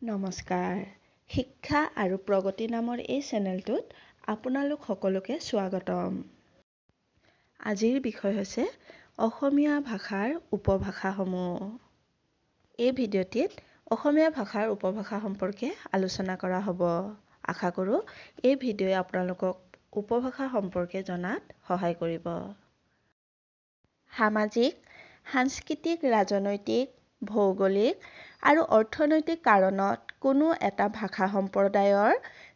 নমস্কাৰ। শিক্ষা আৰু প্ৰগতি নামৰ এই চেনেলটোত আপোনালোক সকলোকে স্বাগতম। আজিৰ বিষয় হৈছে অসমীয়া ভাষাৰ উপভাষাসমূহ। এই ভিডিঅ'টিত অসমীয়া ভাষাৰ উপভাষা সম্পৰ্কে আলোচনা কৰা হ'ব। আশা কৰোঁ এই ভিডিঅ'ই আপোনালোকক উপভাষা সম্পৰ্কে জনাত সহায় কৰিব। সামাজিক, সাংস্কৃতিক, ৰাজনৈতিক, ভৌগোলিক আৰু অৰ্থনৈতিক কাৰণত কোনো এটা ভাষা সম্প্ৰদায়ৰ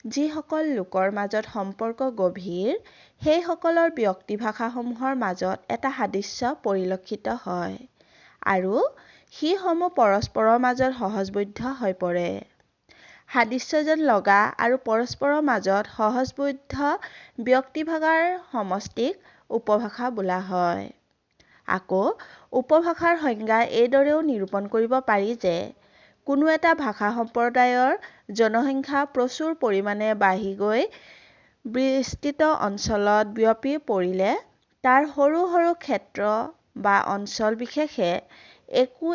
যিসকল লোকৰ মাজত সম্পৰ্ক গভীৰ, সেইসকলৰ ব্যক্তিভাষাসমূহৰ মাজত এটা সাদৃশ্য পৰিলক্ষিত হয় আৰু সিসমূহ পৰস্পৰৰ মাজত সহজবোধ্য হৈ পৰে। সাদৃশ্য যেন লগা আৰু পৰস্পৰৰ মাজত সহজবোধ্য ব্যক্তিভাষাৰ সমষ্টিক উপভাষা বোলা হয়। আকৌ উপভাষাৰ সংজ্ঞা এইদৰেও নিৰূপণ কৰিব পাৰি যে কোনো এটা ভাষা সম্প্ৰদায়ৰ জনসংখ্যা প্ৰচুৰ পৰিমাণে বাঢ়ি গৈ বিস্তৃত অঞ্চলত বিয়পি পৰিলে তাৰ সৰু সৰু ক্ষেত্ৰ বা অঞ্চল বিশেষে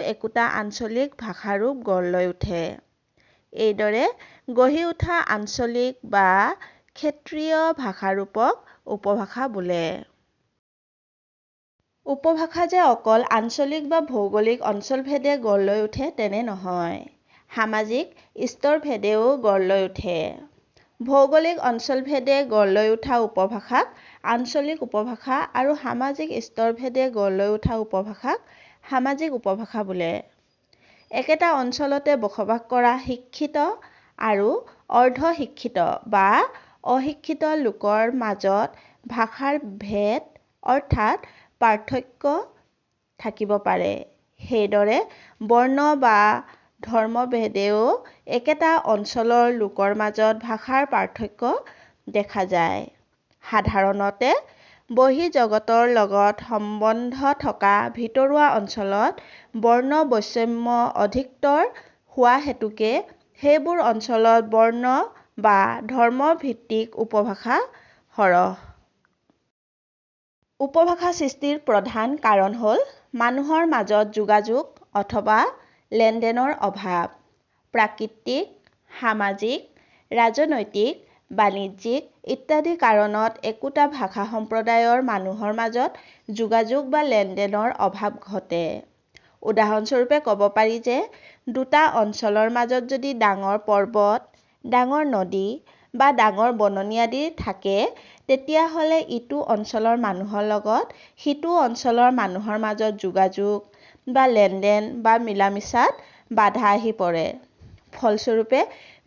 একোটা আঞ্চলিক ভাষাৰূপ গঢ় লৈ উঠে। এইদৰে গঢ়ি উঠা আঞ্চলিক বা ক্ষেত্ৰীয় ভাষাৰূপক উপভাষা বোলে। উপভাষা যে অকল আঞ্চলিক বা ভৌগোলিক অঞ্চলভেদে গঢ় লৈ উঠে তেনে নহয়। সামাজিক স্তৰভেদেও গঢ় লৈ উঠে। ভৌগোলিক অঞ্চলভেদে গঢ় লৈ উঠা উপভাষাক আঞ্চলিক উপভাষা আৰু সামাজিক স্তৰভেদে গঢ় লৈ উঠা উপভাষাক সামাজিক উপভাষা বোলে। একেটা অঞ্চলতে বসবাস কৰা শিক্ষিত আৰু অৰ্ধ-শিক্ষিত বা অশিক্ষিত লোকৰ মাজত ভাষাৰ ভেদ অৰ্থাৎ পাৰ্থক্য থাকিব পাৰে। সেইদৰে বৰ্ণ বা ধৰ্মভেদেও একেটা অঞ্চলৰ লোকৰ মাজত ভাষাৰ পাৰ্থক্য দেখা যায়। সাধাৰণতে বহিঃজগতৰ লগত সম্বন্ধ থকা ভিতৰুৱা অঞ্চলত বৰ্ণ বৈষম্য অধিকতৰ হোৱা হেতুকে সেইবোৰ অঞ্চলত বৰ্ণ বা ধৰ্মভিত্তিক উপভাষা সৰহ। উপভাষা সৃষ্টিৰ প্ৰধান কাৰণ হ'ল মানুহৰ মাজত যোগাযোগ অথবা লেনদেনৰ অভাৱ। প্ৰাকৃতিক, সামাজিক, ৰাজনৈতিক, বাণিজ্যিক ইত্যাদি কাৰণত একোটা ভাষা সম্প্ৰদায়ৰ মানুহৰ মাজত যোগাযোগ বা লেনদেনৰ অভাৱ ঘটে। উদাহৰণস্বৰূপে ক'ব পাৰি যে দুটা অঞ্চলৰ মাজত যদি ডাঙৰ পৰ্বত, ডাঙৰ নদী বা ডাঙৰ বননি আদি থাকে তেতিয়াহ'লে ইটো অঞ্চলৰ মানুহৰ লগত সিটো অঞ্চলৰ মানুহৰ মাজত যোগাযোগ বা লেনদেন বা মিলা-মিছাত বাধা আহি পৰে। ফলস্বৰূপে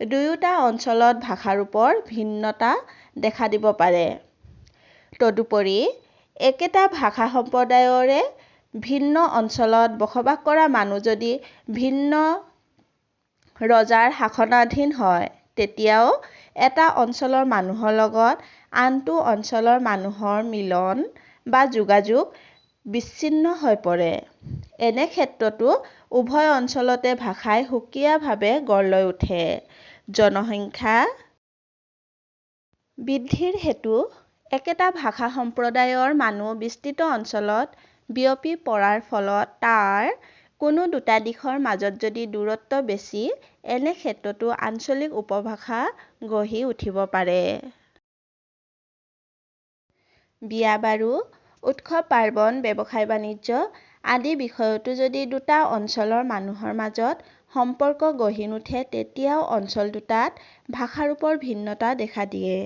দুয়োটা অঞ্চলত ভাষাৰূপৰ ভিন্নতা দেখা দিব পাৰে। তদুপৰি একেটা ভাষা সম্প্ৰদায়ৰে ভিন্ন অঞ্চলত বসবাস কৰা মানুহ যদি ভিন্ন ৰজাৰ শাসনাধীন হয় তেতিয়াও এটা অঞ্চলৰ মানুহৰ লগত আনটো অঞ্চলৰ মানুহৰ মিলন বা যোগাযোগ বিচ্ছিন্ন হৈ পৰে। এনে ক্ষেত্ৰতো উভয় অঞ্চলতে ভাষাই সুকীয়াভাৱে গঢ় লৈ উঠে। জনসংখ্যা বৃদ্ধিৰ হেতু একেটা ভাষা সম্প্ৰদায়ৰ মানুহ বিস্তৃত অঞ্চলত বিয়পি পৰাৰ ফলত তাৰ কোনো দুটা দিশৰ মাজত যদি দূৰত্ব বেছি, এনে ক্ষেত্ৰতো আঞ্চলিক উপভাষা গঢ়ি উঠিব পাৰে। বিয়া-বাৰু, উৎসৱ-পাৰ্বণ, ব্যৱসায়-বাণিজ্য আদি বিষয়তো যদি দুটা অঞ্চলৰ মানুহৰ মাজত সম্পৰ্ক গঢ়ি নুঠে তেতিয়াও অঞ্চল দুটাত ভাষাৰূপৰ ভিন্নতা দেখা দিয়ে।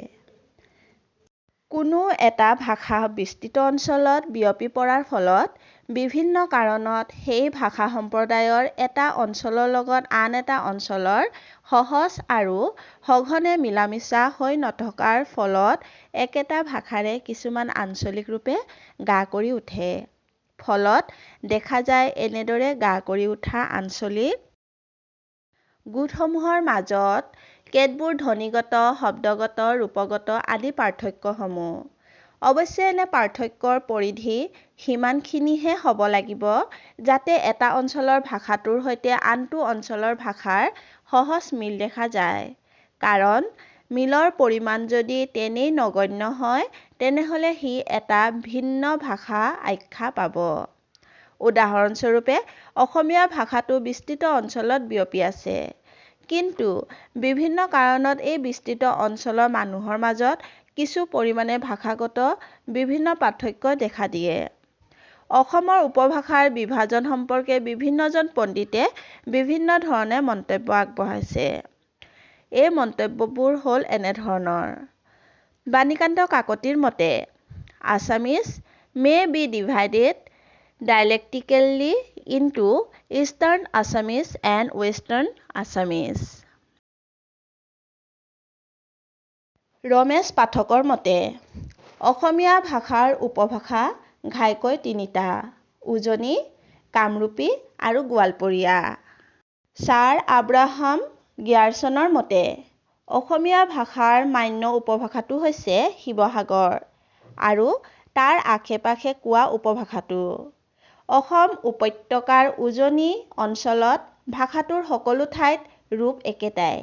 কোনো এটা ভাষা বিস্তৃত অঞ্চলত বিয়পি পৰাৰ ফলত বিভিন্ন কাৰণত সেই ভাষা সম্প্ৰদায়ৰ এটা অঞ্চলৰ লগত আন এটা অঞ্চলৰ সহজ আৰু সঘনে মিলা-মিছা হৈ নথকাৰ ফলত একেটা ভাষাৰে কিছুমান আঞ্চলিক ৰূপে গা কৰি উঠে। ফলত দেখা যায় এনেদৰে গা কৰি উঠা আঞ্চলিক গোটসমূহৰ মাজত কেতবোৰ ধ্বনিগত, শব্দগত, ৰূপগত আদি পাৰ্থক্যসমূহ। অৱশ্যে এনে পাৰ্থক্যৰ পৰিধি সিমানখিনিহে হ'ব লাগিব যাতে এটা অঞ্চলৰ ভাষাটোৰ সৈতে আনটো অঞ্চলৰ ভাষাৰ সহজ মিল দেখা যায়। কাৰণ মিলৰ পৰিমাণ যদি তেনেই নগণ্য হয় তেনেহ'লে সি এটা ভিন্ন ভাষা আখ্যা পাব। উদাহৰণস্বৰূপে অসমীয়া ভাষাটো বিস্তৃত অঞ্চলত বিয়পি আছে। কিন্তু বিভিন্ন কাৰণত এই বিস্তৃত অঞ্চলৰ মানুহৰ মাজত কিছু পৰিমাণে ভাষাগত বিভিন্ন পাৰ্থক্য দেখা দিয়ে। অসমৰ উপভাষাৰ বিভাজন সম্পৰ্কে বিভিন্নজন পণ্ডিতে বিভিন্ন ধৰণে মন্তব্য আগবঢ়াইছে। এই মন্তব্যবোৰ হ'ল এনেধৰণৰ। বাণীকান্ত কাকতিৰ মতে Assamese may be divided dialectically into Eastern Assamese and Western Assamese. Ramesh পাঠকৰ মতে অসমীয়া ভাষাৰ উপভাষা ঘাইকৈ তিনিটা: উজনি, কামৰূপী আৰু গোৱালপৰীয়া। ছাৰ আব্ৰাহাম গ্যাৰছনৰ মতে অসমীয়া ভাষাৰ মান্য উপভাষাটো হৈছে শিৱসাগৰ আৰু তাৰ আশে-পাশে কোৱা উপভাষাটো। অসম উপত্যকাৰ উজনি অঞ্চলত ভাষাটোৰ সকলো ঠাইত ৰূপ একেটাই।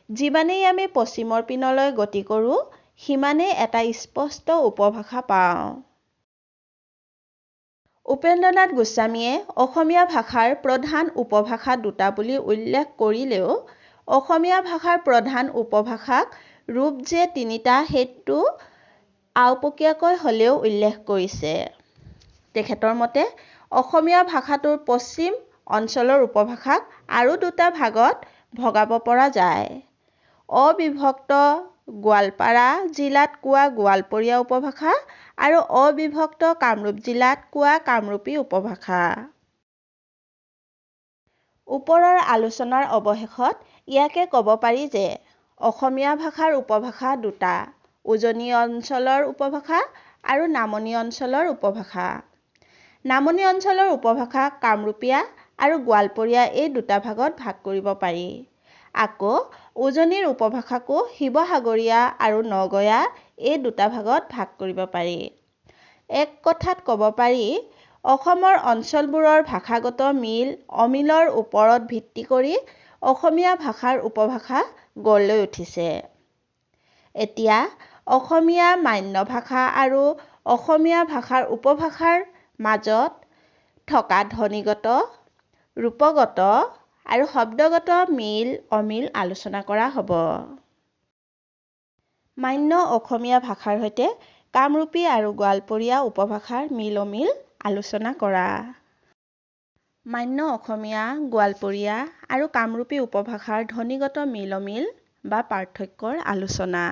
যিমানেই আমি পশ্চিমৰ পিনলৈ গতি কৰোঁ সিমানেই এটা স্পষ্ট উপভাষা পাওঁ। উপেন্দ্ৰনাথ গোস্বামীয়ে অসমীয়া ভাষাৰ প্ৰধান উপভাষা দুটা বুলি উল্লেখ কৰিলেও অসমীয়া ভাষাৰ প্ৰধান উপভাষাক ৰূপ যে তিনিটা সেইটো আওপকীয়াকৈ হ'লেও উল্লেখ কৰিছে। তেখেতৰ মতে অসমীয়া ভাষাটোৰ পশ্চিম অঞ্চলৰ উপভাষাক আৰু দুটা ভাগত ভগাব পৰা যায়: অবিভক্ত গোৱালপাৰা জিলাত কোৱা গোৱালপৰীয়া উপভাষা আৰু অবিভক্ত কামৰূপ জিলাত কোৱা কামৰূপী উপভাষা। ওপৰৰ আলোচনাৰ অৱশেষত ইয়াকে ক'ব পাৰি যে অসমীয়া ভাষাৰ উপভাষা দুটা: উজনি অঞ্চলৰ উপভাষা আৰু নামনি অঞ্চলৰ উপভাষা। নামনি অঞ্চলৰ উপভাষা কামৰূপীয়া আৰু গোৱালপৰীয়া এই দুটা ভাগত ভাগ কৰিব পাৰি। আকৌ উজনিৰ উপভাষাকো শিৱসাগৰীয়া আৰু নগঞা এই দুটা ভাগত ভাগ কৰিব পাৰি। এক কথাত ক'ব পাৰি অসমৰ অঞ্চলবোৰৰ ভাষাগত মিল-অমিলৰ ওপৰত ভিত্তি কৰি অসমীয়া ভাষাৰ উপভাষা গঢ় লৈ উঠিছে। এতিয়া অসমীয়া মান্য ভাষা আৰু অসমীয়া ভাষাৰ উপভাষাৰ মাজত থকা ধ্বনিগত, ৰূপগত আৰু শব্দগত মিল-অমিল আলোচনা কৰা হ'ব। মান্য অসমীয়া ভাষাৰ সৈতে কামৰূপী আৰু গোৱালপৰীয়া উপভাষাৰ মিল-অমিল আলোচনা কৰা। মান্য অসমীয়া, গোৱালপৰীয়া আৰু কামৰূপী উপভাষাৰ ধ্বনিগত মিল-অমিল বা পাৰ্থক্যৰ আলোচনা।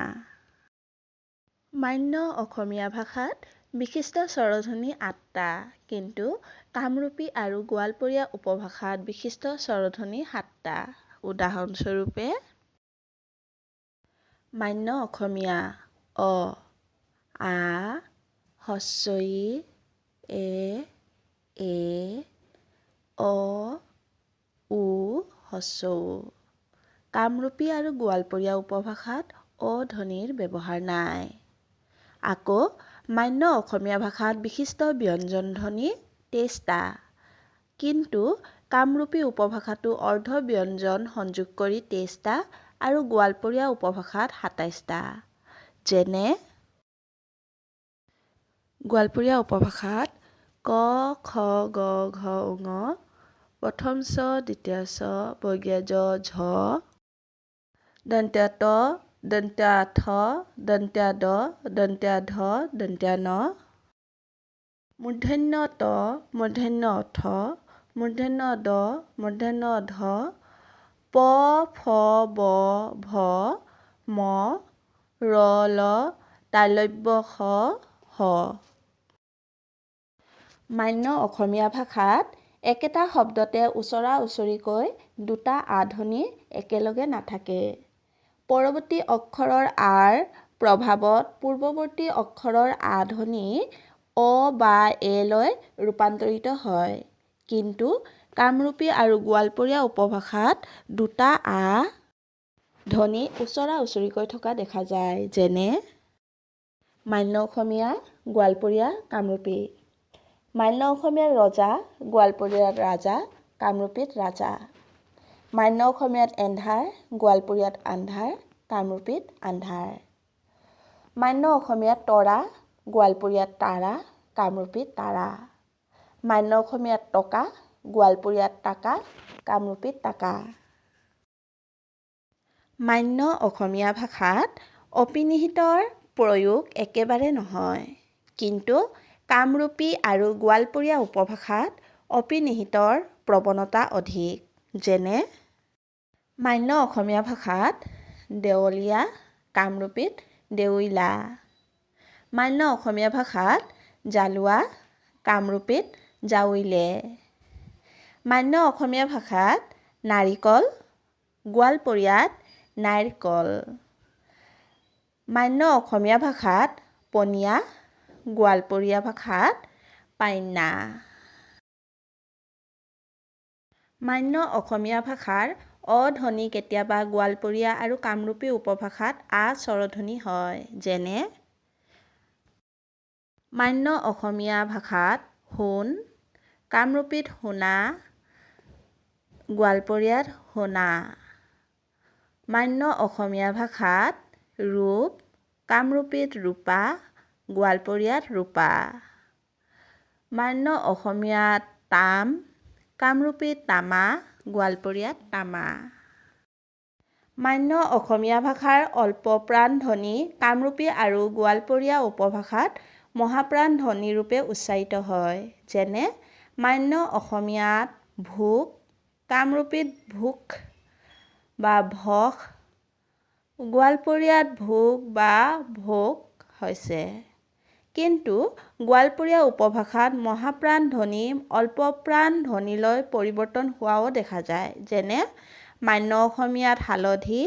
মান্য অসমীয়া ভাষাত বিশিষ্ট স্বৰধ্বনি ৮টা, কিন্তু কামৰূপী আৰু গোৱালপৰীয়া উপভাষাত বিশিষ্ট স্বৰধ্বনি ৭টা। উদাহৰণস্বৰূপে: মান্য অসমীয়া অ, আ, ই, এ, অ, ও, ও। কামৰূপী আৰু গোৱালপৰীয়া উপভাষাত অ ধ্বনিৰ ব্যৱহাৰ নাই। আকৌ মান্য অসমীয়া ভাষাত বিশিষ্ট ব্যঞ্জন ধ্বনি ২৩টা, কিন্তু কামৰূপী উপভাষাতো অৰ্ধব্যঞ্জন সংযোগ কৰি ২৩টা আৰু গোৱালপৰীয়া উপভাষাত ২৭টা। যেনে: গোৱালপৰীয়া উপভাষাত ক, খ, গ, ঘ, ঙ, প্ৰথম চ, দ্বিতীয় ছ, বৰ্গীয় জ, ঝ, দন্ত্য ত, দন্ত্য থ, দন্ত্য দ, দন্ত্য ধ, দন্ত্য ন, মূৰ্ধন্য ত, মূৰ্ধন্য থ, মূৰ্ধন্য দ, মূৰ্ধন্য ধ, প, ফ, ব, ভ, ম, ৰ, ল, তালব্য শ, হ। মান্য অসমীয়া ভাষাত একেটা শব্দতে ওচৰা-উচৰিকৈ দুটা আ-ধ্বনি একেলগে নাথাকে। পৰৱৰ্তী অক্ষৰৰ আৰ প্ৰভাৱত পূৰ্বৱৰ্তী অক্ষৰৰ আ-ধ্বনি অ বা এ লৈ ৰূপান্তৰিত হয়। কিন্তু কামৰূপী আৰু গোৱালপৰীয়া উপভাষাত দুটা আ-ধ্বনি ওচৰা-উচৰিকৈ থকা দেখা যায়। যেনে: মান্য অসমীয়া, গোৱালপৰীয়া, কামৰূপী: মান্য অসমীয়াত ৰজা, গোৱালপৰীয়াত ৰাজা, কামৰূপীত ৰাজা। মান্য অসমীয়াত এন্ধাৰ, গোৱালপৰীয়াত আন্ধাৰ, কামৰূপীত আন্ধাৰ। মান্য অসমীয়াত তৰা, গোৱালপৰীয়াত তাৰা, কামৰূপীত তাৰা। মান্য অসমীয়াত টকা, গোৱালপৰীয়াত টাকা, কামৰূপীত টাকা। মান্য অসমীয়া ভাষাত অপিনিহিতৰ প্ৰয়োগ একেবাৰে নহয়, কিন্তু কামৰূপী আৰু গোৱালপৰীয়া উপভাষাত অপিনিহিতৰ প্ৰৱণতা অধিক। যেনে মান্য অসমীয়া ভাষাত দেৱলীয়া, কামৰূপীত দেউইলা। মান্য অসমীয়া ভাষাত জালুৱা, কামৰূপীত জাউইলে। মান্য অসমীয়া ভাষাত নাৰিকল, গোৱালপৰীয়াত নাইৰকল। মান্য অসমীয়া ভাষাত পনীয়া, গোৱালপৰীয়া ভাষাত পাইনা। মান্য অসমীয়া ভাষাৰ অ-ধ্বনি কেতিয়াবা গোৱালপৰীয়া আৰু কামৰূপী উপভাষাত আ-স্বৰধ্বনি হয়। যেনে মান্য অসমীয়া ভাষাত সোণ, কামৰূপীত সোণা, গোৱালপৰীয়াত সোণা। মান্য অসমীয়া ভাষাত ৰূপ, কামৰূপীত ৰূপা, গোৱালপৰীয়াত ৰূপা। মান্য অসমীয়াত তাম, কামৰূপীত তামা, গোৱালপৰীয়াত তামা। মান্য অসমীয়া ভাষাৰ অল্পপ্ৰাণ ধ্বনি কামৰূপী আৰু গোৱালপৰীয়া উপভাষাত মহাপ্ৰাণ ধ্বনি ৰূপে উচ্চাৰিত হয়। যেনে মান্য অসমীয়াত ভোক, কামৰূপীত ভোখ বা ভখ, গোৱালপৰীয়াত ভোগ বা ভোগ হৈছে। কিন্তু গোৱালপৰীয়া উপভাষাত মহাপ্ৰাণ ধ্বনি অল্পপ্ৰাণ ধ্বনিলৈ পৰিৱৰ্তন হোৱাও দেখা যায়। যেনে মান্য অসমীয়াত হালধি,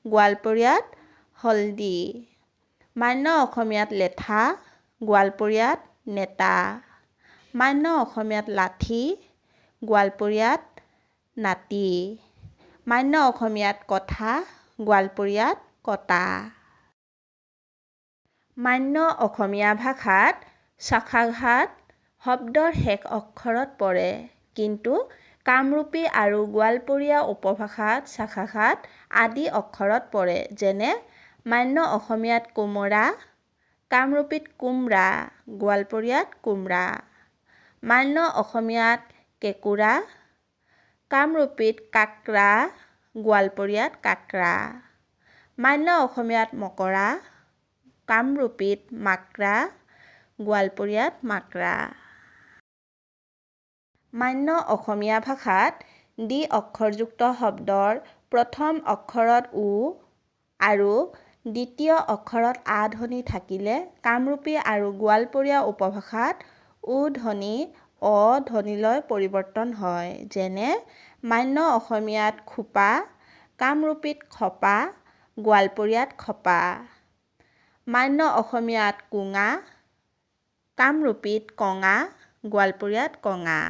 গোৱালপৰীয়াত হলদি। মান্য অসমীয়াত লেঠা, গোৱালপৰীয়াত নেতা। মান্য অসমীয়াত লাঠি, গোৱালপৰীয়াত নাতি। মান্য অসমীয়াত কথা, গোৱালপৰীয়াত কটা। মান্য অসমীয়া ভাষাত শাখাঘাত শব্দৰ শেষ অক্ষৰত পৰে, কিন্তু কামৰূপী আৰু গোৱালপৰীয়া উপভাষাত শাখাঘাত আদি অক্ষৰত পৰে। যেনে মান্য অসমীয়াত কোমোৰা, কামৰূপীত কুমৰা, গোৱালপৰীয়াত কুমৰা। মান্য অসমীয়াত কেঁকুৰা, কামৰূপীত কাক্ৰা, গোৱালপৰীয়াত কাক্ৰা। মান্য অসমীয়াত মকৰা, কামৰূপীত মাক্ৰা, গোৱালপৰীয়াত মাক্ৰা। মান্য অসমীয়া ভাষাত দ্বি অক্ষৰযুক্ত শব্দৰ প্ৰথম অক্ষৰত ও আৰু দ্বিতীয় অক্ষৰত আ ধ্বনি থাকিলে কামৰূপী আৰু গোৱালপৰীয়া উপভাষাত ও ধ্বনি অ ধ্বনিলৈ পৰিৱৰ্তন হয়। যেনে মান্য অসমীয়াত খোপা, কামৰূপীত খপা, গোৱালপৰীয়াত খপা। মান্য অসমীয়াত কোঙা, কামৰূপীত কঙা, গোৱালপৰীয়াত কঙা।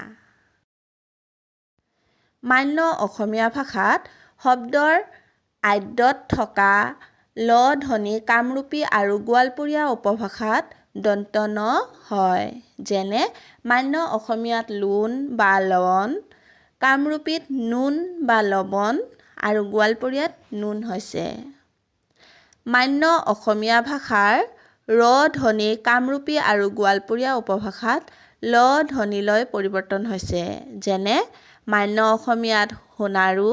মান্য অসমীয়া ভাষাত শব্দৰ আদ্যত থকা ল ধ্বনি কামৰূপী আৰু গোৱালপৰীয়া উপভাষাত দন্ত্য ন হয়। যেনে মান্য অসমীয়াত লোণ বা লৱণ, কামৰূপীত নুন বা লৱণ আৰু গোৱালপৰীয়াত নুন হৈছে। মান্য অসমীয়া ভাষাৰ ৰ ধ্বনি কামৰূপী আৰু গোৱালপৰীয়া উপভাষাত ল ধ্বনিলৈ পৰিৱৰ্তন হৈছে। যেনে মান্য অসমীয়াত সোণাৰু,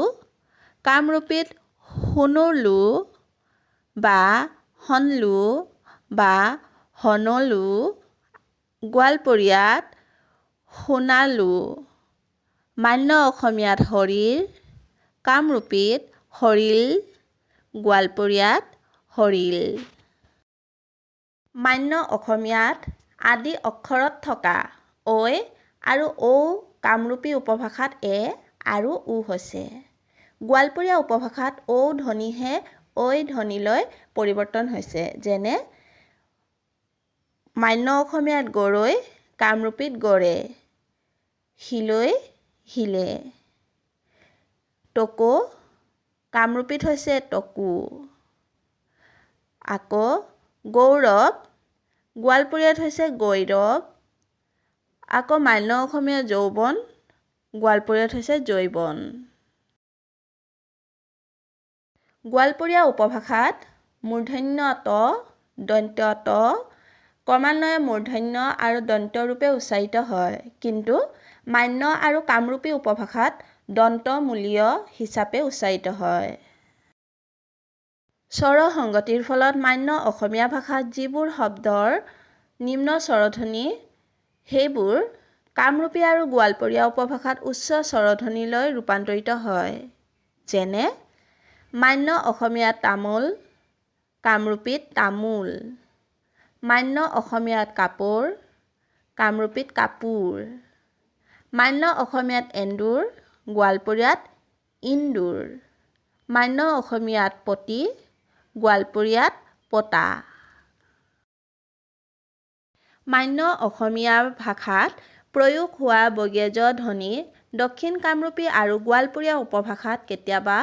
কামৰূপীত সোণোৰলো বা হনলো বা হনলো, গোৱালপৰীয়াত সোণালো। মান্য অসমীয়াত শৰীৰ, কামৰূপীত শৰীল, গোৱালপৰীয়াত শৰীল। মান্য অসমীয়াত আদি অক্ষৰত থকা ঐ আৰু ঔ কামৰূপী উপভাষাত এ আৰু ও হৈছে। গোৱালপৰীয়া উপভাষাত ঔ ধ্বনিহে ঐ ধ্বনিলৈ পৰিৱৰ্তন হৈছে। যেনে মান্য অসমীয়াত গৰৈ, কামৰূপীত গৰে। শিলৈ, শিলে। টকৌ, কামৰূপীত হৈছে টকো। আকৌ গৌৰৱ, গোৱালপৰীয়াত হৈছে গৈৰৱ। আকৌ মান্য অসমীয়া যৌৱন, গোৱালপৰীয়াত হৈছে জৈৱন। গোৱালপৰীয়া উপভাষাত মূৰ্ধন্য ত, দন্ত্য ত ক্ৰমান্বয়ে মূৰ্ধন্য আৰু দন্ত্য ৰূপে উচ্চাৰিত হয়, কিন্তু মান্য আৰু কামৰূপী উপভাষাত দন্তমূলীয় হিচাপে উচ্চাৰিত হয়। স্বৰ সংগতিৰ ফলত মান্য অসমীয়া ভাষাত যিবোৰ শব্দৰ নিম্ন স্বৰধ্বনি সেইবোৰ কামৰূপী আৰু গোৱালপৰীয়া উপভাষাত উচ্চ স্বৰধ্বনিলৈ ৰূপান্তৰিত হয়। যেনে মান্য অসমীয়াত তামোল, কামৰূপীত তামোল। মান্য অসমীয়াত কাপোৰ, কামৰূপীত কাপোৰ। মান্য অসমীয়াত এন্দুৰ, গোৱালপৰীয়াত ইন্দুৰ। মান্য অসমীয়াত পতি, গোৱালপৰীয়াত পতা। মান্য অসমীয়া ভাষাত প্ৰয়োগ হোৱা বৰ্গীয় ধ্বনি দক্ষিণ কামৰূপী আৰু গোৱালপৰীয়া উপভাষাত কেতিয়াবা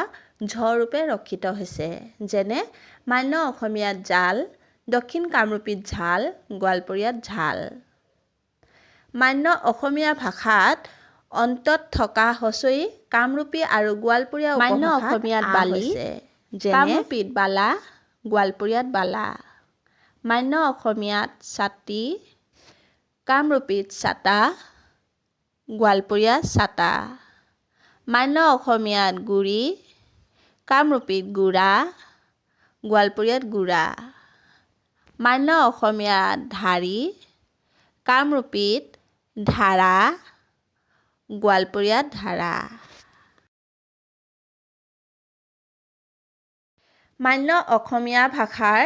ঝ ৰূপে ৰক্ষিত হৈছে। যেনে মান্য অসমীয়াত জাল, দক্ষিণ কামৰূপীত ঝাল, গোৱালপৰীয়াত ঝাল। মান্য অসমীয়া ভাষাত অন্তত থকা হছই কামৰূপী আৰু গোৱালপৰীয়া মান্য উপভাষাত অসমীয়াত আ বালি, হৈছে। যেনে কামৰূপীত বালা, গোৱালপৰীয়াত বালা। মান্য অসমীয়াত ছাতি, কামৰূপীত ছাতা, গোৱালপৰীয়াত ছাতা। মান্য অসমীয়াত গুৰি, কামৰূপীত গুৰা, গোৱালপৰীয়াত গুৰা। মান্য অসমীয়াত ধাৰি, কামৰূপীত ধাৰা, গোৱালপৰীয়াত ধাৰা। মান্য অসমীয়া ভাষাৰ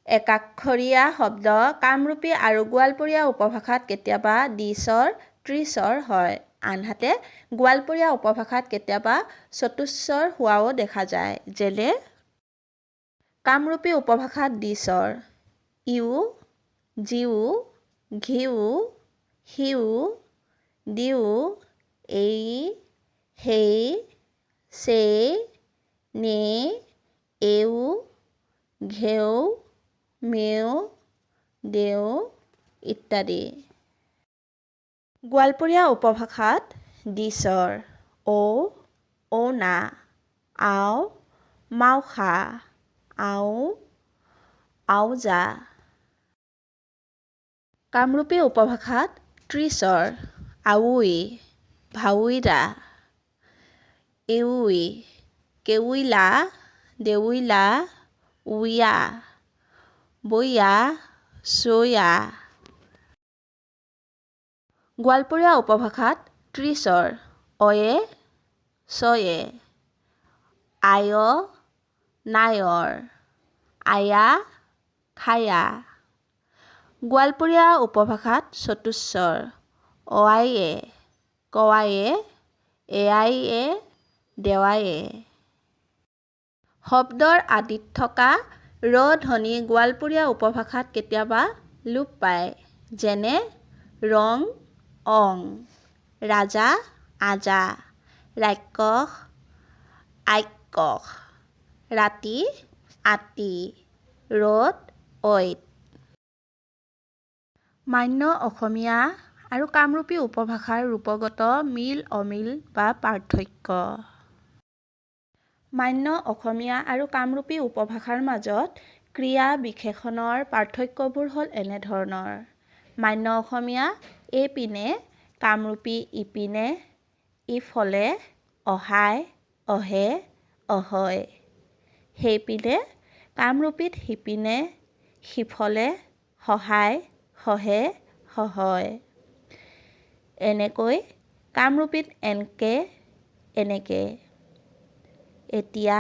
একাক্ষৰীয়া শব্দ কামৰূপী আৰু গোৱালপৰীয়া উপভাষাত কেতিয়াবা দ্বিস্বৰ, ত্ৰিস্বৰ হয়। আনহাতে গোৱালপৰীয়া উপভাষাত কেতিয়াবা চতুস্বৰ হোৱাও দেখা যায়। যেনে কামৰূপী উপভাষাত দ্বিস্বৰ ইও, জীও, ঘিউ, সিও, দিও, এই, সেই, সেই, নে, এও, ঘেও, মেও, দেও ইত্যাদি। গোৱালপৰীয়া উপভাষাত দ্বিস্বৰ ঔ, ঔনা, আও, মাওখা, আও, আওজা। কামৰূপী উপভাষাত ত্ৰিস্বৰ আওই, ভাওইৰা, এওই, কেওইলা, দেওইলা, উইয়া, বইয়া, চইয়া। গোৱালপৰীয়া উপভাষাত ত্ৰিস্বৰ অয়ে, ছয়ে, আয়, নায়ৰ, আয়া, খায়া। গোৱালপৰীয়া উপভাষাত চতুস্বৰ অআইয়ে, কৱায়ে, এআইয়ে, দেৱায়ে। শব্দৰ আদিত থকা ৰ ধ্বনি গোৱালপৰীয়া উপভাষাত কেতিয়াবা লোপ পায়। যেনে ৰং, অং, ৰাজা, আজা, ৰাক্ষস, আক্ষস, ৰাতি, আতি, ৰ'দ, ঐত। মান্য অসমীয়া আৰু কামৰূপী উপভাষাৰ ৰূপগত মিল-অমিল বা পাৰ্থক্য। মান্য অসমীয়া আৰু কামৰূপী উপভাষাৰ মাজত ক্ৰিয়া-বিশেষণৰ পাৰ্থক্যবোৰ হ'ল এনেধৰণৰ: মান্য অসমীয়া এইপিনে, কামৰূপী ইপিনে, ইফলে, অহায়, অহে, অহয়। সেইপিনে, কামৰূপীত সিপিনে, সিফলে, সহায়, সহে, সহয়। এনেকৈ কামৰূপীত এনকে, এনেকে। এতিয়া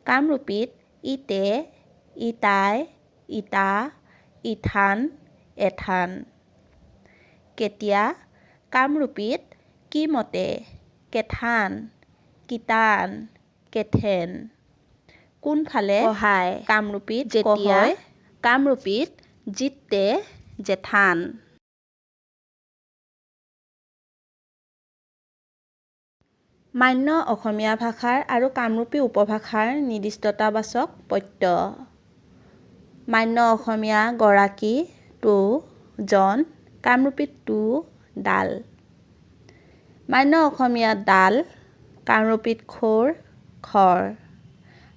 কামৰূপীত ইতে, ইতাই, ইতা, ইথান, এথান। কেতিয়া কামৰূপীত কিমতে, কেথান, কিতান, কেথেন। কোনফালে কহাই, কামৰূপীত যেতিয়া, কহয়, কামৰূপীত জিতে, জেঠান। মান্য অসমীয়া ভাষাৰ আৰু কামৰূপী উপভাষাৰ নিৰ্দিষ্টতাবাচক প্ৰত্যয়। মান্য অসমীয়া গৰাকী, টো, জন, কামৰূপীত টো, ডাল। মান্য অসমীয়াত ডাল, কামৰূপীত খৰ, খৰ।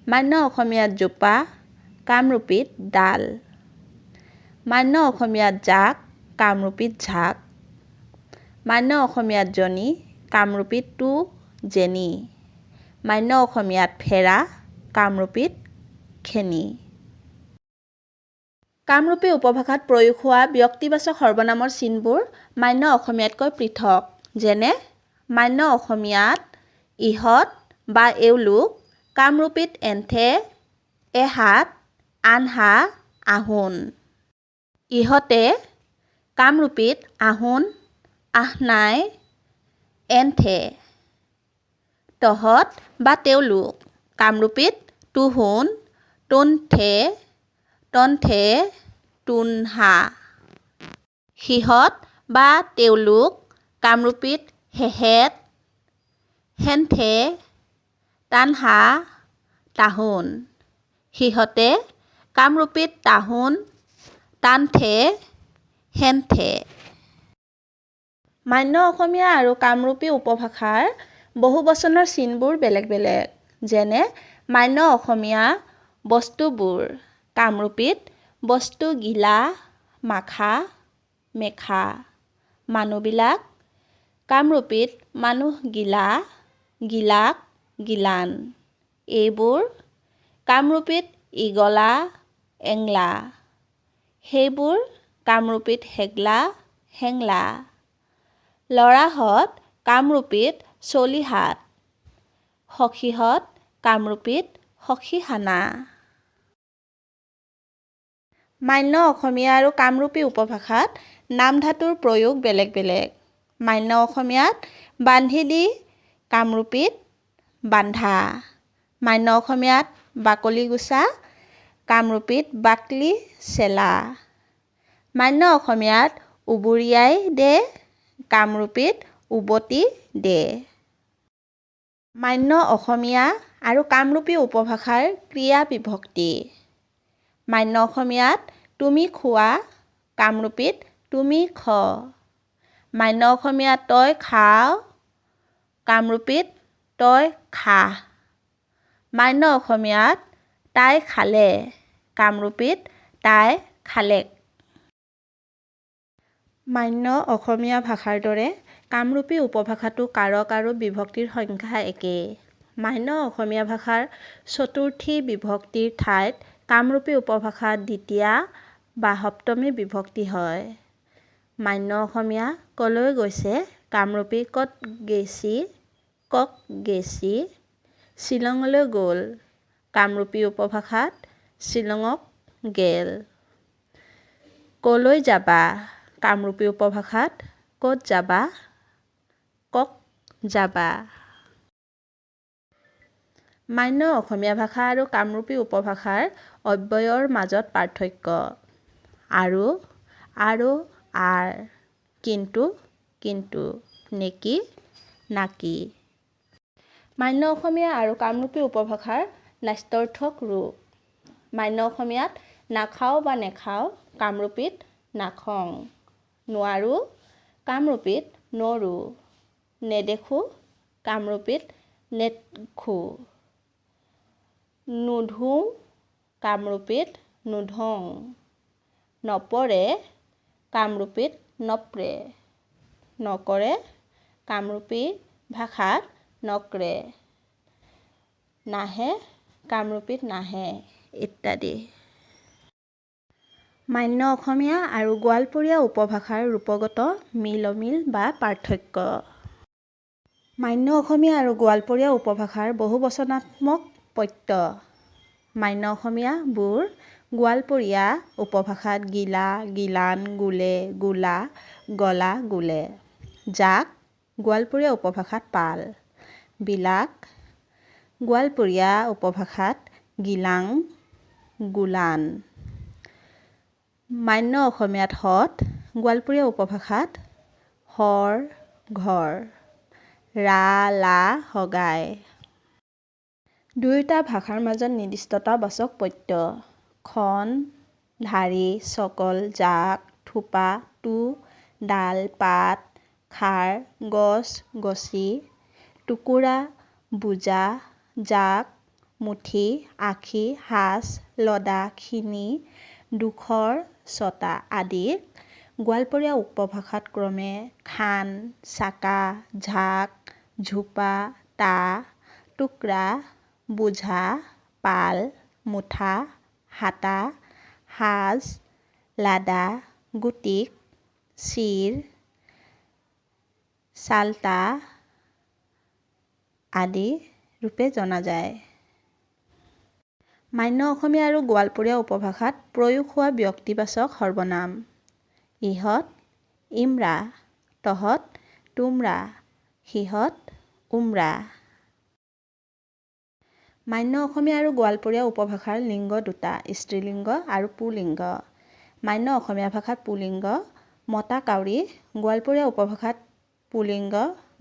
মান্য অসমীয়াত জোপা, কামৰূপীত ডাল। মান্য অসমীয়াত জাক, কামৰূপীত ঝাক। মান্য অসমীয়াত জনি, কামৰূপীত টো, জেনি। মান্য অসমীয়াত ফেৰা, কামৰূপীত খেনি। কামৰূপী উপভাষাত প্ৰয়োগ হোৱা ব্যক্তিবাচক সৰ্বনামৰ চিনবোৰ মান্য অসমীয়াতকৈ পৃথক। যেনে মান্য অসমীয়াত ইহঁত বা এওঁলোক, কামৰূপীত এন্থে, এহাত, আনহা, আহোন। ইহঁতে কামৰূপীত আহোন, আহনাই, এন্থে। তহঁত বা তেওঁলোক কামৰূপীত তুহুন, তোন্থে, তন্থে, তুনহা। সিহঁত বা তেওঁলোক কামৰূপীত হেহেত, হেন্থে, তানহা, তাহোন। সিহঁতে কামৰূপীত তাহোন, তানথে, হেন্থে। মান্য অসমীয়া আৰু কামৰূপী উপভাষাৰ বহুবচনৰ চিনবোৰ বেলেগ বেলেগ। যেনে মান্য অসমীয়া বস্তুবোৰ কামৰূপীত বস্তুগিলা, মাখা, মেখা। মানুহবিলাক কামৰূপীত মানুহগিলা, গিলাক, গিলান। এইবোৰ কামৰূপীত ইগলা, এংলা। সেইবোৰ কামৰূপীত হেগলা, হেংলা। ল'ৰাহঁত কামৰূপীত চলিহাত, সখীহঁত কামৰূপীত সখীহানা। মান্য অসমীয়া আৰু কামৰূপী উপভাষাত নামধাতুৰ প্ৰয়োগ বেলেগ বেলেগ। মান্য অসমীয়াত বান্ধি দি, কামৰূপীত বান্ধা। মান্য অসমীয়াত বাকলি গুচা, কামৰূপীত বাকলি চেলা। মান্য অসমীয়াত উবুৰিয়াই দে, কামৰূপীত উভতি দে। মান্য অসমীয়া আৰু কামৰূপী উপভাষাৰ ক্ৰিয়া বিভক্তি। মান্য অসমীয়াত তুমি খোৱা, কামৰূপীত তুমি খ। মান্য অসমীয়াত তই খাৱ, কামৰূপীত তই খাহ। মান্য অসমীয়াত তাই খালে, কামৰূপীত তাই খালেক। মান্য অসমীয়া ভাষাৰ দৰে কামৰূপী উপভাষাতো কাৰক আৰু বিভক্তিৰ সংখ্যা একেই। মান্য অসমীয়া ভাষাৰ চতুৰ্থী বিভক্তিৰ ঠাইত কামৰূপী উপভাষাত দ্বিতীয়া বা সপ্তমী বিভক্তি হয়। মান্য অসমীয়া কলৈ গৈছে, কামৰূপী ক'ত গেছি, কক গেছি। শ্বিলঙলৈ গ'ল, কামৰূপী উপভাষাত শ্বিলঙক গেল। কলৈ যাবা, কামৰূপী উপভাষাত ক'ত যাবা, কক যাবা। মান্য অসমীয়া ভাষা আৰু কামৰূপী উপভাষাৰ অব্যয়ৰ মাজত পাৰ্থক্য। আৰু, আৰ, কিন্তু, নেকি, নাকি। মান্য অসমীয়া আৰু কামৰূপী উপভাষাৰ ন্যস্তাৰ্থক ৰূপ। মান্য অসমীয়াত নাখাওঁ বা নেখাওঁ, কামৰূপীত নাখং। নোৱাৰো, কামৰূপীত নৰো। নেদেখোঁ, কামৰূপীত নেৎখো। নোধোওঁ, কামৰূপীত নোধোং। নপৰে, কামৰূপীত নপৰে। নকৰে, কামৰূপী ভাষাত নক্ৰে। নাহে, কামৰূপীত নাহে ইত্যাদি। মান্য অসমীয়া আৰু গোৱালপৰীয়া উপভাষাৰ ৰূপগত মিল-অমিল বা পাৰ্থক্য। মান্য অসমীয়া আৰু গোৱালপৰীয়া উপভাষাৰ বহুবচনাত্মক প্ৰত্যয়। মান্য অসমীয়াবোৰ গোৱালপৰীয়া উপভাষাত গিলা, গিলান, গোলে, গোলা, গলা, গোলে। যাক গোৱালপৰীয়া উপভাষাত পাল। বিলাক গোৱালপৰীয়া উপভাষাত গিলাং, গোলান। মান্য অসমীয়াত হত, গোৱালপৰীয়া উপভাষাত হৰ, ঘৰ। ৰা, লা, হগাই। দুয়োটা ভাষাৰ মাজত নিৰ্দিষ্টতাবাচক প্ৰত্যয়। খন, ধাৰি, চকল, জাক, থোপা, টো, ডাল, পাত, খাৰ, গছ, গছি, টুকুৰা, বোজা, জাক, মুঠি, আখি, সাঁচ, লদা, খিনি, ডোখৰ, ছটা আদিক গোৱালপৰীয়া উপভাষাত ক্ৰমে খান, চাকা, ঝাক, ঝোপা, টা, টুক্ৰা, বোঝা, পাল, মুঠা, হাতা, সাজ, লাদা, গুটিক, চিৰ, চাল্টা আদি ৰূপে জনা যায়। মান্য অসমীয়া আৰু গোৱালপৰীয়া উপভাষাত প্ৰয়োগ হোৱা ব্যক্তিবাচক সৰ্বনাম: ইহঁত, ইমৰা, তহঁত, তোমৰা, সিহঁত, উমৰা। মান্য অসমীয়া আৰু গোৱালপৰীয়া উপভাষাৰ লিংগ দুটা: স্ত্ৰীলিংগ আৰু পুলিংগ। মান্য অসমীয়া ভাষাত পুলিংগ মতা কাউৰী, গোৱালপৰীয়া উপভাষাত পুলিংগ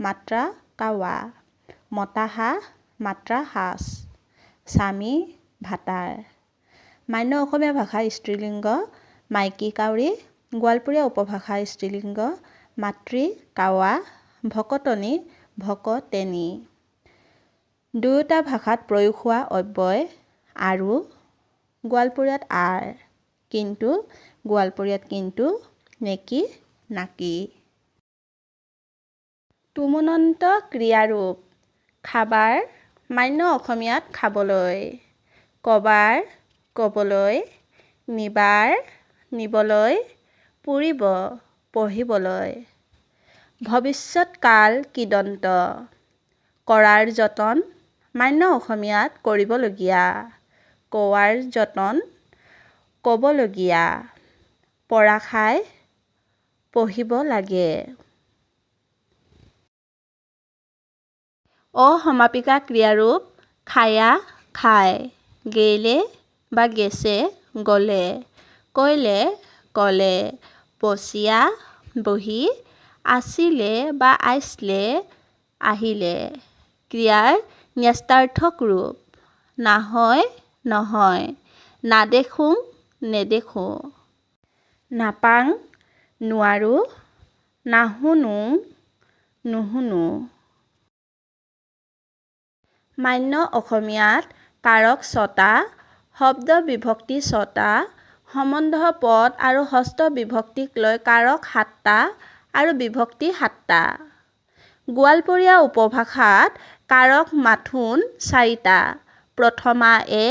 মাত্ৰা কাৱা, মতা হাঁহ, মাত্ৰা সাঁজ, স্বামী, ভাতাৰ। মান্য অসমীয়া ভাষাৰ স্ত্ৰীলিংগ মাইকী কাউৰী, গোৱালপৰীয়া উপভাষাৰ স্ত্ৰীলিংগ মাতৃ কাৱা, ভকতনী, ভকতেনী। দুয়োটা ভাষাত প্ৰয়োগ হোৱা অব্যয় আৰু, গোৱালপৰীয়াত আৰ, কিন্তু গোৱালপৰীয়াত কিন্তু, নেকি, নাকি। তুমুনন্ত ক্ৰিয়াৰূপ: খাবাৰ, মান্য অসমীয়াত খাবলৈ, কবাৰ, কবলৈ, নিবাৰ, নিবলৈ, পুৰিব, পঢ়িবলৈ। ভৱিষ্যৎকাল কৃদন্ত: কৰাৰ যতন, মান্য অসমীয়াত কৰিবলগীয়া, কোৱাৰ যতন, কবলগীয়া। পৰাশাই, পঢ়িব লাগে। অসমাপিকা ক্ৰিয়াৰূপ: খায়া, খায়, গেইলে বা গেছে, গলে, কইলে, কলে, বচিয়া, বহি, আছিলে বা আইছলে, আহিলে। ক্ৰিয়াৰ ন্যস্তাৰ্থক ৰূপ: নাহয়, নহয়, নাদেখোঁ, নেদেখোঁ। নাপাং, নোৱাৰোঁ, নাশুনো, নুশুনো। মান্য অসমীয়াত কাৰক ছটা, শব্দ বিভক্তি ছটা, সম্বন্ধ পদ আৰু ষষ্ঠ বিভক্তিক লৈ কাৰক সাতটা আৰু বিভক্তি সাতটা। গোৱালপৰীয়া উপভাষাত কাৰক মাথোন চাৰিটা: প্ৰথমা এ,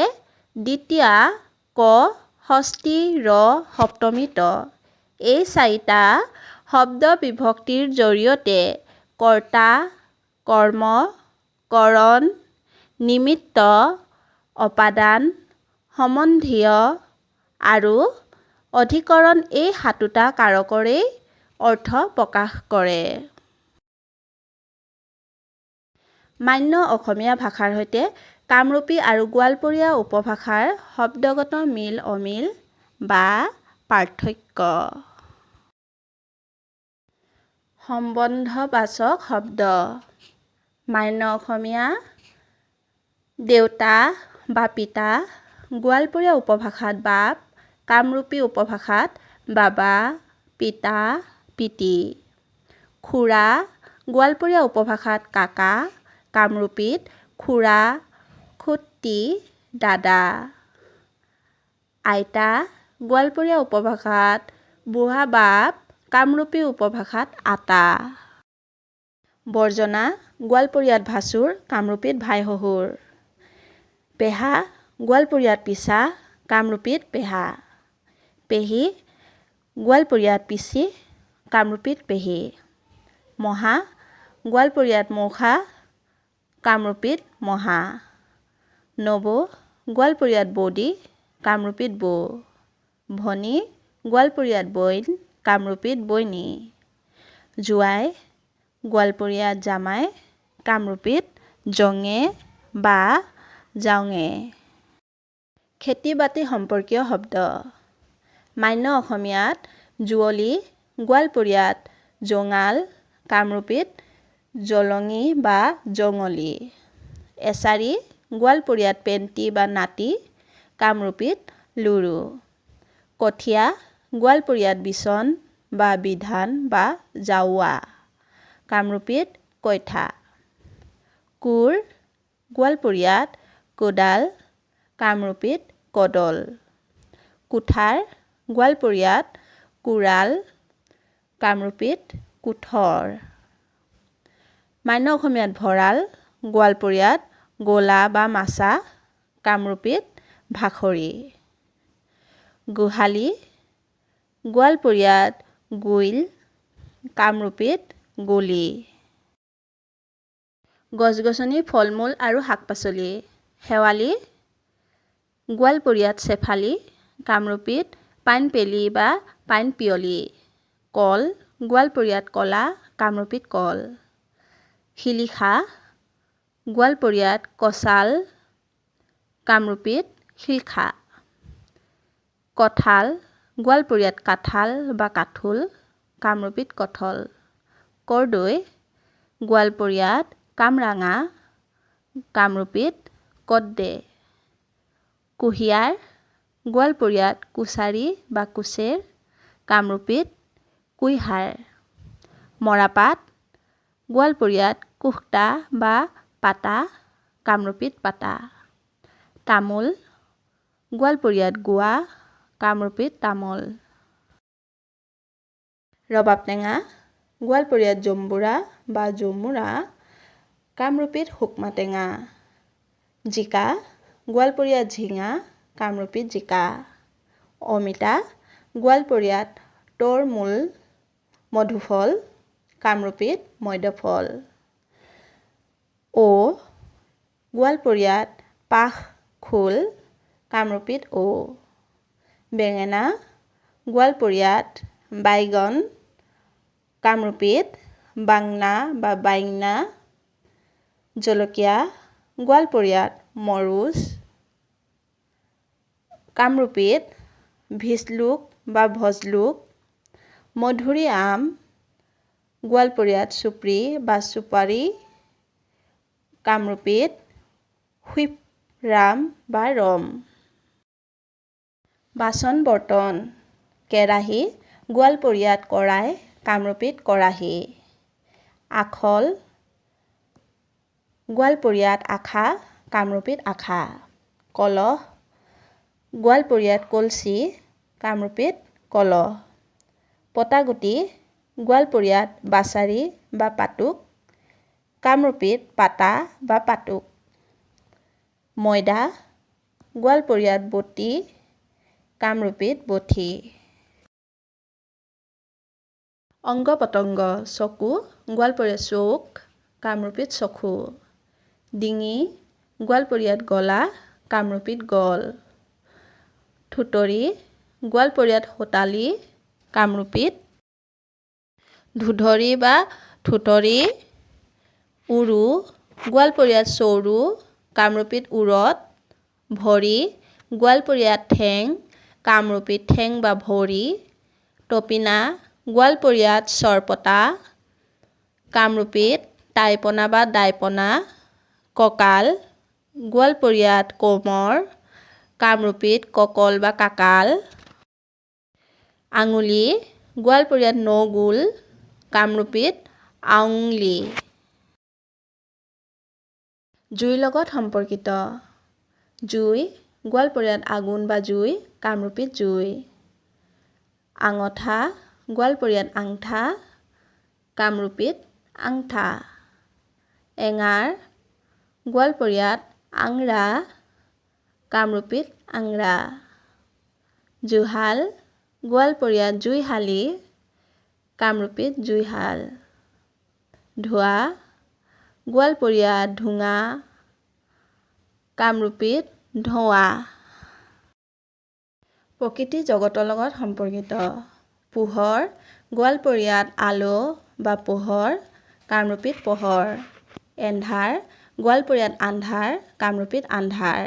দ্বিতীয়া ক, ষষ্ঠী ৰ, সপ্তমী ত। এই চাৰিটা শব্দ বিভক্তিৰ জৰিয়তে কৰ্তা, কৰ্ম, কৰণ, নিমিত্ত, অপাদান, সম্বন্ধীয় আৰু অধিকৰণ এই সাতোটা কাৰকৰেই অৰ্থ প্ৰকাশ কৰে। মান্য অসমীয়া ভাষাৰ সৈতে কামৰূপী আৰু গোৱালপৰীয়া উপভাষাৰ শব্দগত মিল অমিল বা পাৰ্থক্য: সম্বন্ধবাচক শব্দ: মান্য অসমীয়া দেউতা বা পিতা, গোৱালপৰীয়া উপভাষাত বাপ, কামৰূপী উপভাষাত বাবা, পিতা, পিতী। খুৰা, গোৱালপৰীয়া উপভাষাত কাকা, কামৰূপীত খুৰা, খুড়ী, দাদা। আইতা, গোৱালপৰীয়া উপভাষাত বুঢ়া-বাপ, কামৰূপী উপভাষাত আতা। বৰ্জনা, গোৱালপৰীয়াত ভাচুৰ, কামৰূপীত ভাই-শহুৰ। পেহা, গোৱালপৰীয়াত পিছা, কামৰূপীত পেহা। পেহী, গোৱালপৰীয়াত পিচি, কামৰূপীত পেহী। মহা, গোৱালপৰীয়াত মৌসা, কামৰূপীত মহা। নবৌ, গোৱালপৰীয়াত বৌদী, কামৰূপীত বৌ। ভনী, গোৱালপৰীয়াত বইন, কামৰূপীত বইনী। জোঁৱাই, গোৱালপৰীয়াত জামাই, কামৰূপীত জঙে বা জাওঙে। খেতি-বাতি সম্পৰ্কীয় শব্দ: মান্য অসমীয়াত যুঁৱলি, গোৱালপৰীয়াত জোঙাল, কামৰূপীত জলঙি বা জঙলি। এছাৰি, গোৱালপৰীয়াত পেন্টি বা নাতি, কামৰূপীত লুৰু। কঠীয়া, গোৱালপৰীয়াত বিচন বা বিধান বা জাউৱা, কামৰূপীত কৈঠা। কোৰ, গোৱালপৰীয়াত কোদাল, কামৰূপীত কদল। কুঠাৰ, গোৱালপৰীয়াত কোৰাল, কামৰূপীত কোঠৰ। মান্য অসমীয়াত ভঁৰাল, গোৱালপৰীয়াত গোলা বা মাচা, কামৰূপীত ভাখৰি। গোহালি, গোৱালপৰীয়াত গুইল, কামৰূপীত গলি। গছ-গছনি, ফল-মূল আৰু শাক-পাচলি, শেৱালি, গোৱালপৰীয়াত চেফালি, কামৰূপীত পাইনপেলি বা পাইনপিয়লি। কল, গোৱালপৰীয়াত কলা, কামৰূপীত কল। শিলিখা, গোৱালপৰীয়াত কঁচাল, কামৰূপীত শিলখা। কঁঠাল, গোৱালপৰীয়াত কাঁঠাল বা কাঠুল, কামৰূপীত কঠল। কৰ্দৈ, গোৱালপৰীয়াত কামৰাঙা, কামৰূপীত কদ্দে। কুঁহিয়াৰ, গোৱালপৰীয়াত কুছাৰী বা কুছেৰ, কামৰূপীত কুইহাৰ। মৰাপাট, গোৱালপৰীয়াত কুষ্টা বা পাতা, কামৰূপীত পাতা। তামোল, গোৱালপৰীয়াত গুৱা, কামৰূপীত তামোল। ৰবাব টেঙা, গোৱালপৰীয়াত জম্বুৰা বা জমুৰা, কামৰূপীত শুকমা টেঙা। জিকা, গোৱালপৰীয়াত ঝিঙা, কামৰূপীত জিকা। অমিতা, গোৱালপৰীয়াত তৰমুল, মধুফল, কামৰূপীত মধ্যফল। ঔ, গোৱালপৰীয়াত পাশ-খোল, কামৰূপীত ঔ। বেঙেনা, গোৱালপৰীয়াত বাইগন, কামৰূপীত বাংনা বা বাইংনা। জলকীয়া, গোৱালপৰীয়াত মৰুচ, কামৰূপীত ভিছলুক বা ভজলুক। মধুৰী আম, গোৱালপৰীয়াত চুপ্ৰি বা চুপাৰী, কামৰূপীত হুইপ-ৰাম বা ৰম। বাচন-বৰ্তন, কেৰাহী, গোৱালপৰীয়াত কৰাই, কামৰূপীত কৰাহী। আখল, গোৱালপৰীয়াত আখা, কামৰূপীত আখা। কলহ, গোৱালপৰীয়াত কলচি, কামৰূপীত কলহ। পটাগুটি, গোৱালপৰীয়াত বাচাৰি বা পাতুক, কামৰূপীত পাতা বা পাতুক। ময়দা, গোৱালপৰীয়াত বটি, কামৰূপীত বঠি। অংগ-পতংগ, চকু, গোৱালপৰীয়াত চৌক, কামৰূপীত চখু। ডিঙি, গোৱালপৰীয়াত গলা, কামৰূপীত গল। থুতৰি, গোৱালপৰীয়াত হোতালি, কামৰূপীত ধুধৰি বা থুতৰি। উৰু, গোৱালপৰীয়াত চৰু, কামৰূপীত উৰত। ভৰি, গোৱালপৰীয়াত ঠেং, কামৰূপীত ঠেং বা ভৰি। তপিনা, গোৱালপৰীয়াত চৰপতা, কামৰূপীত টাইপনা বা দাইপনা। কঁকাল, গোৱালপৰীয়াত কোমৰ, কামৰূপীত কঁকল বা কাকাল। আঙুলি, গোৱালপৰীয়াত নগুল, কামৰূপীত আঙুলি। জুইৰ লগত সম্পৰ্কিত, জুই, গোৱালপৰীয়াত আগুন বা জুই, কামৰূপীত জুই। আঙঠা, গোৱালপৰীয়াত আংঠা, কামৰূপীত আংঠা। এঙাৰ, গোৱালপৰীয়াত আংৰা, কামৰূপীত আংৰা। জুহাল, গোৱালপৰীয়াত জুইহালি, কামৰূপীত জুইহাল। ধোঁৱা, গোৱালপৰীয়াত ধোঙা, কামৰূপীত ধোঁৱা। প্ৰকৃতি জগতৰ লগত সম্পৰ্কিত, পোহৰ, গোৱালপৰীয়াত আলো বা পোহৰ, কামৰূপীত পহৰ। এন্ধাৰ, গোৱালপৰীয়াত আন্ধাৰ, কামৰূপীত আন্ধাৰ।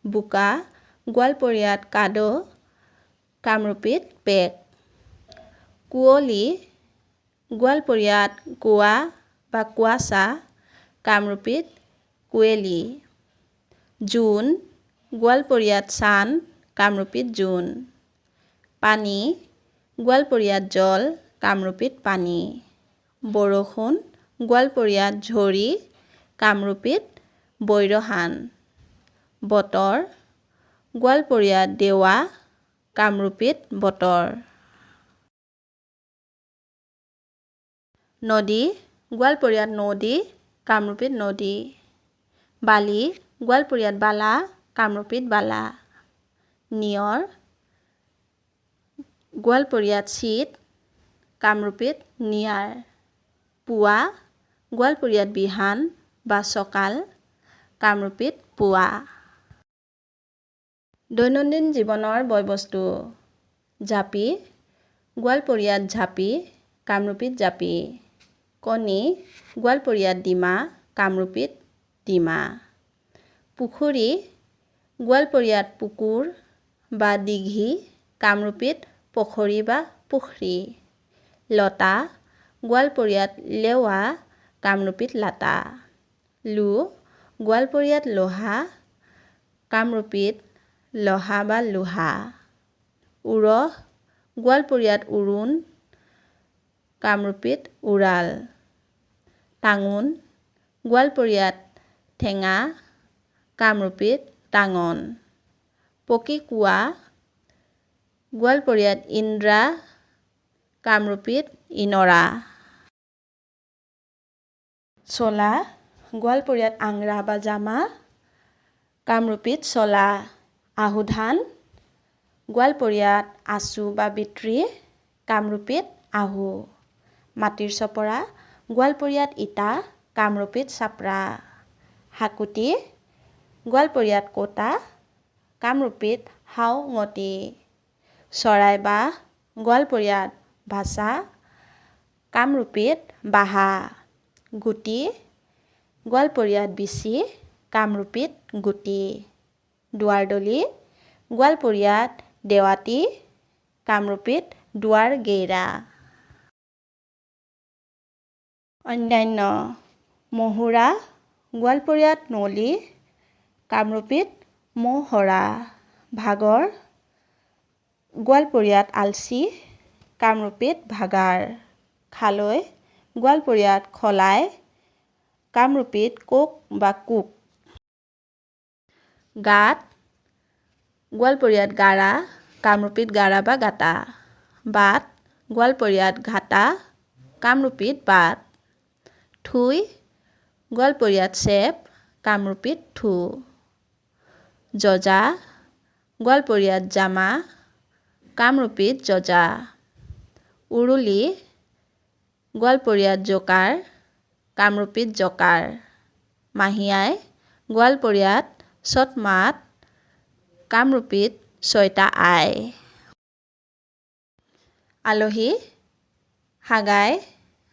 বোকা, গোৱালপৰীয়াত কাদো, কামৰূপীত পেক। কুঁৱলী, গোৱালপৰীয়াত কোৱা বা কুৱাছা, কামৰূপীত কুঁৱেলী। জোন, গোৱালপৰীয়াত চান, কামৰূপীত জোন। পানী, গোৱালপৰীয়াত জল, কামৰূপীত পানী। বৰষুণ, গোৱালপৰীয়াত ঝৰি, কামৰূপীত বৈৰহান। বতৰ, গোৱালপৰীয়াত দেৱা, কামৰূপীত বতৰ। নদী, গোৱালপৰীয়াত নদী, কামৰূপীত নদী। বালি, গোৱালপৰীয়াত বালা, কামৰূপীত বালা। নিয়ৰ গোৱালপৰীয়াত চিত, কামৰূপীত নিয়াৰ। পুৱা গোৱালপৰীয়াত বিহান বা চকাল, কামৰূপীত পুৱা। দৈনন্দিন জীৱনৰ বয়বস্তু। জাপি গোৱালপৰীয়াত ঝাপি, কামৰূপীত জাপি। কণী গোৱালপৰীয়াত ডিমা, কামৰূপীত ডিমা। পুখুৰী গোৱালপৰীয়াত পুকুৰ বা দিঘি, কামৰূপীত পখৰী বা পুখৰী। লতা গোৱালপৰীয়াত লেৱা, কামৰূপীত লাটা। লো গোৱালপৰীয়াত লোহা, কামৰূপীত লহা বা লোহা। উৰহ গোৱালপৰীয়াত উৰুণ, কামৰূপীত উৰাল। টাঙোন গোৱালপৰীয়াত ঠেঙা, কামৰূপীত টাঙন। পকী কোৱা গোৱালপৰীয়াত ইন্দ্ৰা, কামৰূপীত ইনৰা। চলা গোৱালপৰীয়াত আংৰা বা জামা, কামৰূপীত চলা। আহুধান গোৱালপৰীয়াত আচু বা বিত্ৰী, কামৰূপীত আহু। মাটিৰ চপৰা গোৱালপৰীয়াত ইটা, কামৰূপীত চাপৰা। হাকুটি গোৱালপৰীয়াত কটা, কামৰূপীত হাওঙতি। চৰাইবাহ গোৱালপৰীয়াত ভাষা, কামৰূপীত বাহা। গুটি গোৱালপৰীয়াত বিচি, কামৰূপীত গুটি। দুৱাৰদলি গোৱালপৰীয়াত দেৱাতী, কামৰূপীত দুৱাৰগেইৰা। অন্যান্য মহুৰা গোৱালপৰীয়াত নলী, কামৰূপীত মৌহৰা। ভাগৰ গোৱালপৰীয়াত আলচি, কামৰূপীত ভাগাৰ। খালৈ গোৱালপৰীয়াত খলাই, কামৰূপীত কোক বা কুক। গাঁত গোৱালপৰীয়াত গাৰা, কামৰূপীত গাৰা বা গাঁতা। বাট গোৱালপৰীয়াত ঘাটা, কামৰূপীত বাট। থুই গোৱালপৰীয়াত চেপ, কামৰূপীত থু। জজা গোৱালপৰীয়াত জামা, কামৰূপীত জজা। উৰুলি গোৱালপৰীয়াত জোকাৰ, কামৰূপীত জকাৰ। মাহীআই গোৱালপৰীয়াত চ'তমাত, কামৰূপীত ছয়টা আই। আলহী হাগাই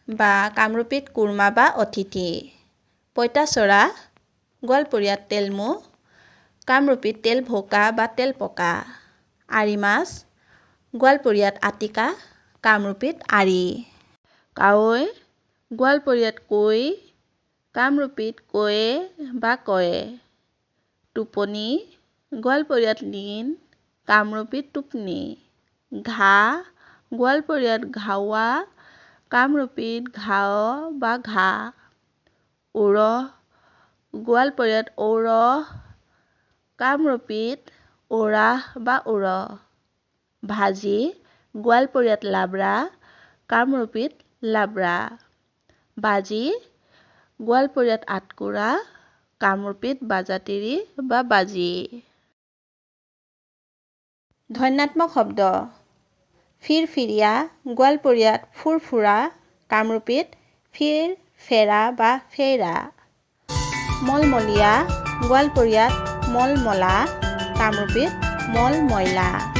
বা কামৰূপীত কুৰ্মা বা অতিথি। পঁইতাচোৰা গোৱালপৰীয়াত তেলমু, কামৰূপীত তেলভোকা বা তেলপকা। আৰি মাছ গোৱালপৰীয়াত আটিকা, কামৰূপীত আৰি। কাৱৈ গোৱালপৰীয়াত কৈ, কামৰূপীত কয়ে বা কয়ে। টোপনি গোৱালপৰীয়াত লীন, কামৰূপীত টোপনি। ঘাঁ গোৱালপৰীয়াত ঘাৱা, কামৰূপীত ঘাও বা ঘা। উৰহ গোৱালপৰীয়াত ঔৰহ, কামৰূপীত ঔৰাহ বা উৰহ। ভাজি গোৱালপৰীয়াত লাব্ৰা, কামৰূপীত লাব্ৰা। বাজি গোৱালপৰীয়াত আটকুৰা, কামৰূপীত বাজাতিৰি বা বাজি। ধ্বন্যাত্মক শব্দ। ফিৰফিৰিয়া গোৱালপৰীয়াত ফুৰফুৰা, কামৰূপীত ফিৰফেৰা বা ফেৰা। মলমলীয়া গোৱালপৰীয়াত মলমলা, কামৰূপীত মলমইলা।